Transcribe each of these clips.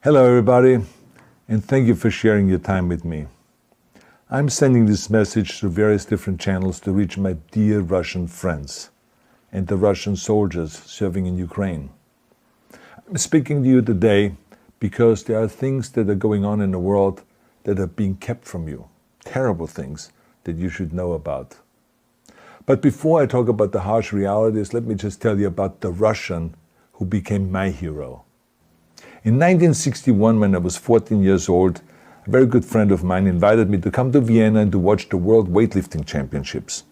Hello everybody, and thank you for sharing your time with me. I'm sending this message through various different channels to reach my dear Russian friends and the Russian soldiers serving in Ukraine. I'm speaking to you today because there are things that are going on in the world that are being kept from you, terrible things that you should know about. But before I talk about the harsh realities, let me just tell you about the Russian who became my hero. In 1961, when I was 14 years old, a very good friend of mine invited me to come to Vienna and to watch the World Weightlifting Championships.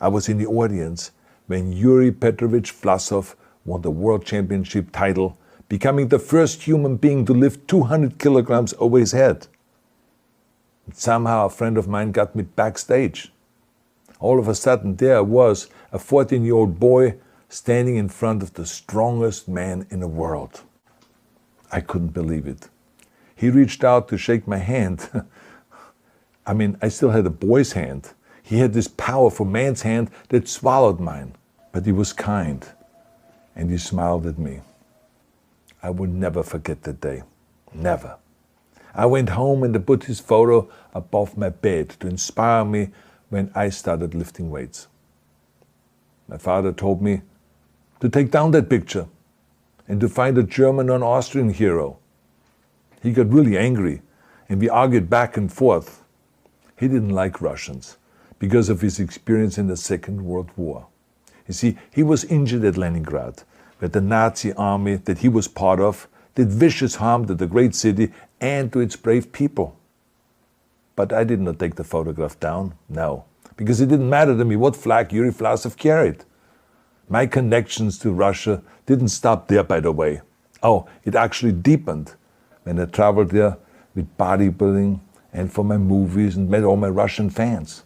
I was in the audience when Yuri Petrovich Vlasov won the World Championship title, becoming the first human being to lift 200 kilograms over his head. And somehow a friend of mine got me backstage. All of a sudden there I was, a 14-year-old boy, standing in front of the strongest man in the world. I couldn't believe it. He reached out to shake my hand. I still had a boy's hand. He had this powerful man's hand that swallowed mine. But he was kind, and he smiled at me. I will never forget that day. Never. I went home and I put his photo above my bed to inspire me when I started lifting weights. My father told me to take down that picture and to find a German or an Austrian hero. He got really angry, and we argued back and forth. He didn't like Russians because of his experience in the Second World War. You see, he was injured at Leningrad, where the Nazi army that he was part of did vicious harm to the great city and to its brave people. But I did not take the photograph down, no, because it didn't matter to me what flag Yuri Vlasov carried. My connections to Russia didn't stop there, by the way. Oh, it actually deepened when I traveled there with bodybuilding and for my movies and met all my Russian fans.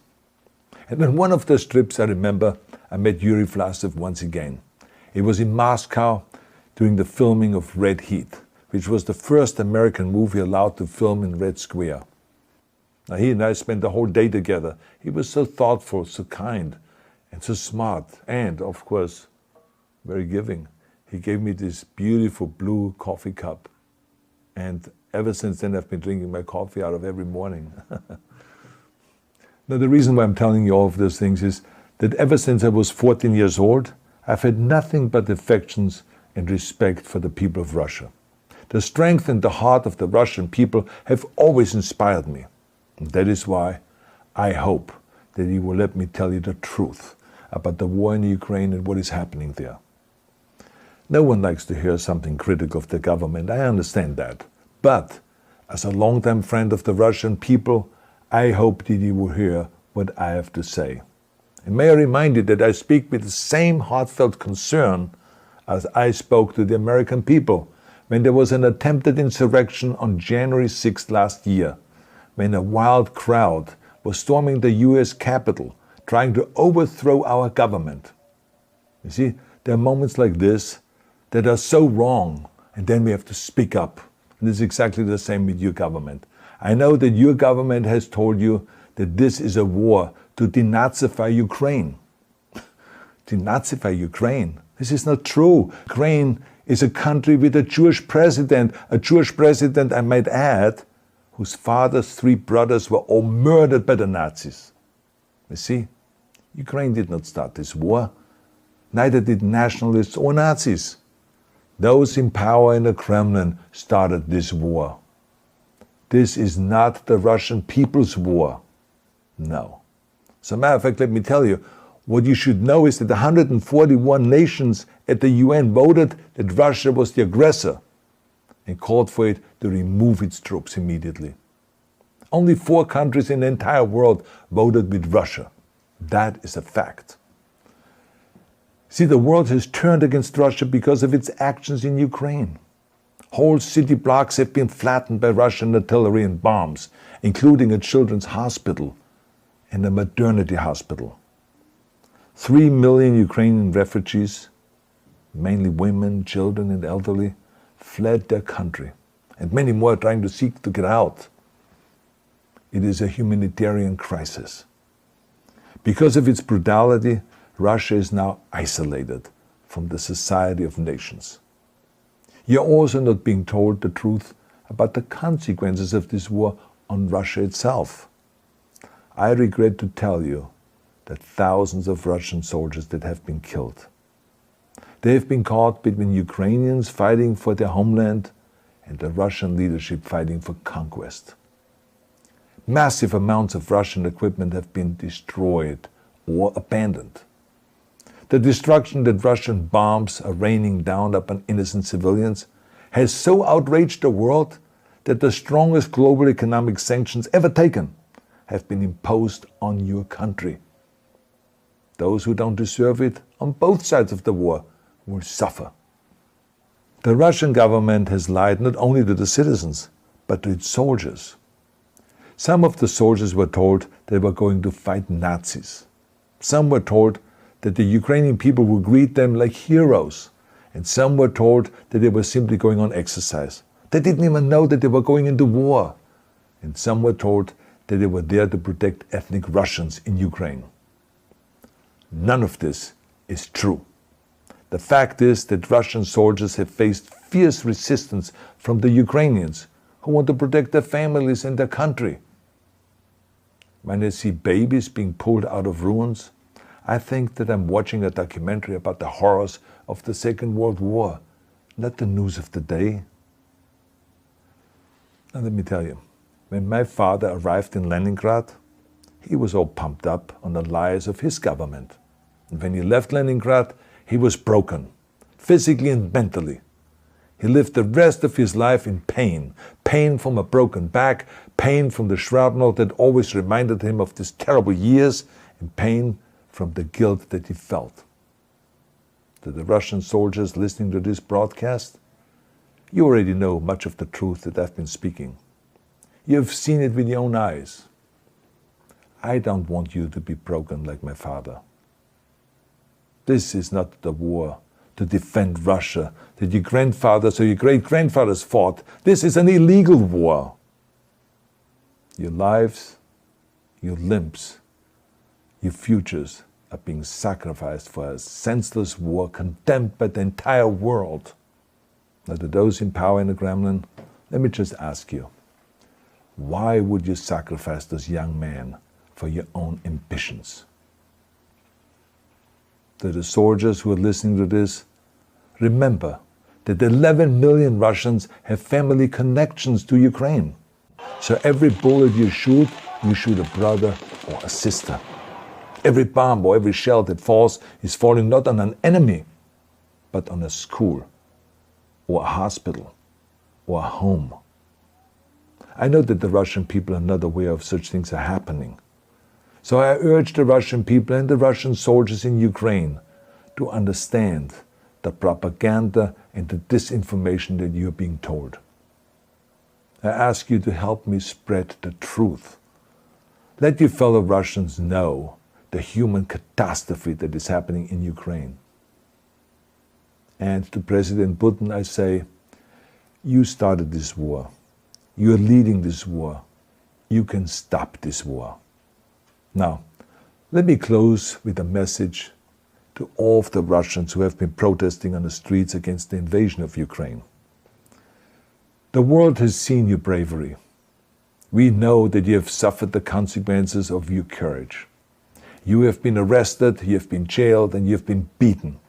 And on one of those trips, I remember, I met Yuri Vlasov once again. It was in Moscow during the filming of Red Heat, which was the first American movie allowed to film in Red Square. Now, he and I spent the whole day together. He was so thoughtful, so kind, and so smart, and, of course, very giving. He gave me this beautiful blue coffee cup. And ever since then, I've been drinking my coffee out of every morning. Now, the reason why I'm telling you all of those things is that ever since I was 14 years old, I've had nothing but affections and respect for the people of Russia. The strength and the heart of the Russian people have always inspired me. And that is why I hope that you will let me tell you the truth about the war in Ukraine and what is happening there. No one likes to hear something critical of the government, I understand that. But as a longtime friend of the Russian people, I hope that you will hear what I have to say. And may I remind you that I speak with the same heartfelt concern as I spoke to the American people when there was an attempted insurrection on January 6th last year, when a wild crowd was storming the US Capitol, trying to overthrow our government. You see, there are moments like this that are so wrong, and then we have to speak up. And it's exactly the same with your government. I know that your government has told you that this is a war to denazify Ukraine. Denazify Ukraine? This is not true. Ukraine is a country with a Jewish president, I might add, whose father's 3 brothers were all murdered by the Nazis. You see, Ukraine did not start this war. Neither did nationalists or Nazis. Those in power in the Kremlin started this war. This is not the Russian people's war. No. As a matter of fact, let me tell you, what you should know is that 141 nations at the UN voted that Russia was the aggressor and called for it to remove its troops immediately. Only 4 countries in the entire world voted with Russia. That is a fact. See, the world has turned against Russia because of its actions in Ukraine. Whole city blocks have been flattened by Russian artillery and bombs, including a children's hospital and a maternity hospital. 3 million Ukrainian refugees, mainly women, children and elderly, fled their country, and many more are trying to seek to get out. It is a humanitarian crisis. Because of its brutality, Russia is now isolated from the society of nations. You're also not being told the truth about the consequences of this war on Russia itself. I regret to tell you that thousands of Russian soldiers that have been killed. They have been caught between Ukrainians fighting for their homeland and the Russian leadership fighting for conquest. Massive amounts of Russian equipment have been destroyed or abandoned. The destruction that Russian bombs are raining down upon innocent civilians has so outraged the world that the strongest global economic sanctions ever taken have been imposed on your country. Those who don't deserve it on both sides of the war will suffer. The Russian government has lied not only to the citizens, but to its soldiers. Some of the soldiers were told they were going to fight Nazis. Some were told that the Ukrainian people would greet them like heroes, and some were told that they were simply going on exercise. They didn't even know that they were going into war. And some were told that they were there to protect ethnic Russians in Ukraine. None of this is true. The fact is that Russian soldiers have faced fierce resistance from the Ukrainians who want to protect their families and their country. When I see babies being pulled out of ruins, I think that I'm watching a documentary about the horrors of the Second World War, not the news of the day. Now let me tell you, when my father arrived in Leningrad, he was all pumped up on the lies of his government. And when he left Leningrad, he was broken, physically and mentally. He lived the rest of his life in pain. Pain from a broken back, pain from the shrapnel that always reminded him of these terrible years, and pain from the guilt that he felt. To the Russian soldiers listening to this broadcast, you already know much of the truth that I've been speaking. You've seen it with your own eyes. I don't want you to be broken like my father. This is not the war to defend Russia that your grandfathers or your great-grandfathers fought. This is an illegal war. Your lives, your limbs, your futures are being sacrificed for a senseless war condemned by the entire world. Now, to those in power in the Kremlin, let me just ask you, why would you sacrifice those young men for your own ambitions? To the soldiers who are listening to this, remember that 11 million Russians have family connections to Ukraine. So every bullet you shoot a brother or a sister. Every bomb or every shell that falls is falling not on an enemy, but on a school, or a hospital, or a home. I know that the Russian people are not aware of such things are happening. So I urge the Russian people and the Russian soldiers in Ukraine to understand the propaganda and the disinformation that you are being told. I ask you to help me spread the truth. Let your fellow Russians know the human catastrophe that is happening in Ukraine. And to President Putin I say, you started this war. You are leading this war. You can stop this war. Now, let me close with a message to all of the Russians who have been protesting on the streets against the invasion of Ukraine. The world has seen your bravery. We know that you have suffered the consequences of your courage. You have been arrested, you have been jailed, and you have been beaten.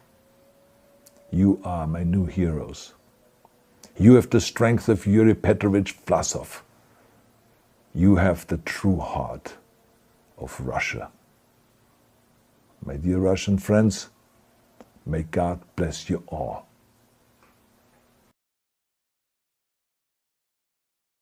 You are my new heroes. You have the strength of Yuri Petrovich Vlasov. You have the true heart of Russia. My dear Russian friends, may God bless you all.